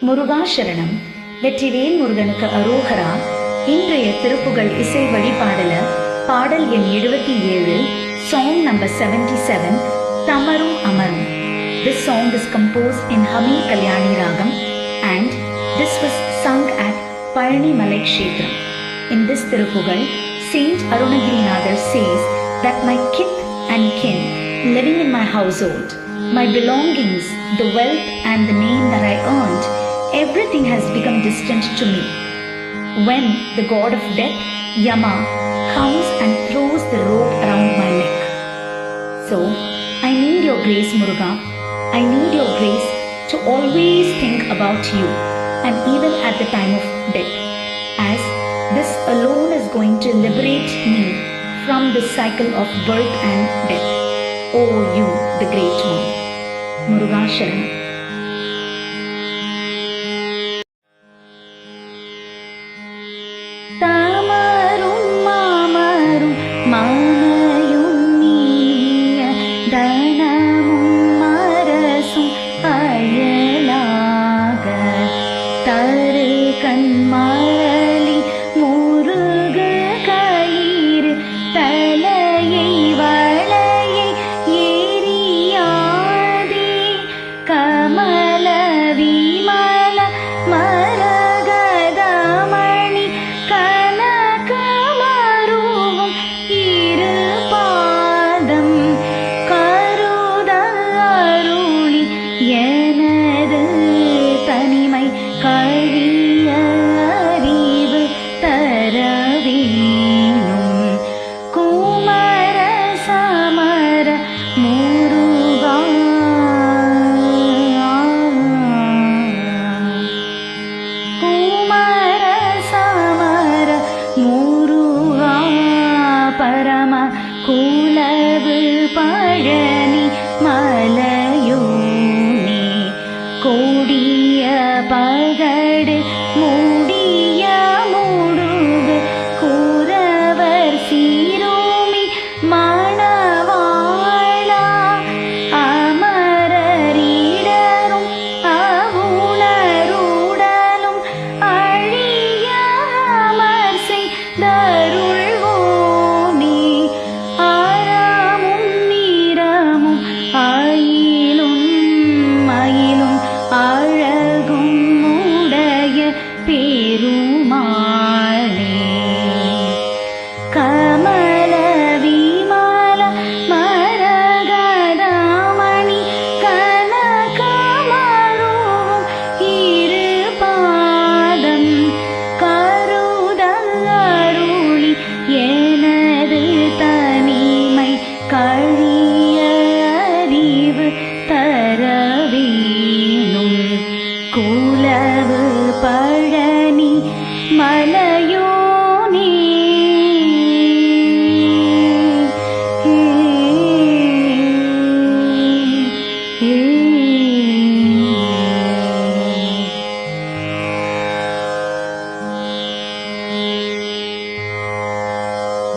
முருகா சரணம். வெற்றிவேல் முருகனுக்கு அரோகரா. இன்றைய திருப்புகழ் இசை வழிபாடல பாடல் எண் 77, சாங் நம்பர் 77, தமரும் அமரும். This song is composed in Hami Kalyani Ragam and this was sung at Palani Malai Kshetram. In this Tirupugal, Saint Arunagirinadar says that my kith and kin living in my household, my belongings, the wealth and the name that I earned, everything has become distant to me. When the god of death, Yama, comes and throws the rope around my neck. So, I need your grace, Muruga. I need your grace to always think about you, and even at the time of death, as this alone is going to liberate me from the cycle of birth and death. O you, the great one. Muruga Sharanam. தமரும் மாமரும் மாமையும் நீய தனமும் அரசும் அயலாக தரு கண்மழலி முருகு கயிறு தலையை வளையை ஏரியாதி கமல விமல மரகதமணி கனகமருவும் இரு பாதம் கருத அருளி எனது தனிமை கழிய அறிவு தரவேணும் குமர சமர முருகா. குமர சமர முருகா பரம குலவு பழனி மலையோனே கோடிய பகடு மூடிய முடுகு குரவர் சீரோமி மணவாளா அமரரிடரும் அவுணருடலும் அழிய அமர் செய்தருள்வோனே ஆரமும் நீரமும் ஆயிலும் மயிலும் அழகும் உடைய பெருமாளே கமல விமல மரகதமணி கனகமருவும் இரு பாதம் கருத அருளி எனது தனிமை கழிய அறிவு தரவேணும் குலவு பழனி மலையோனே. ஏ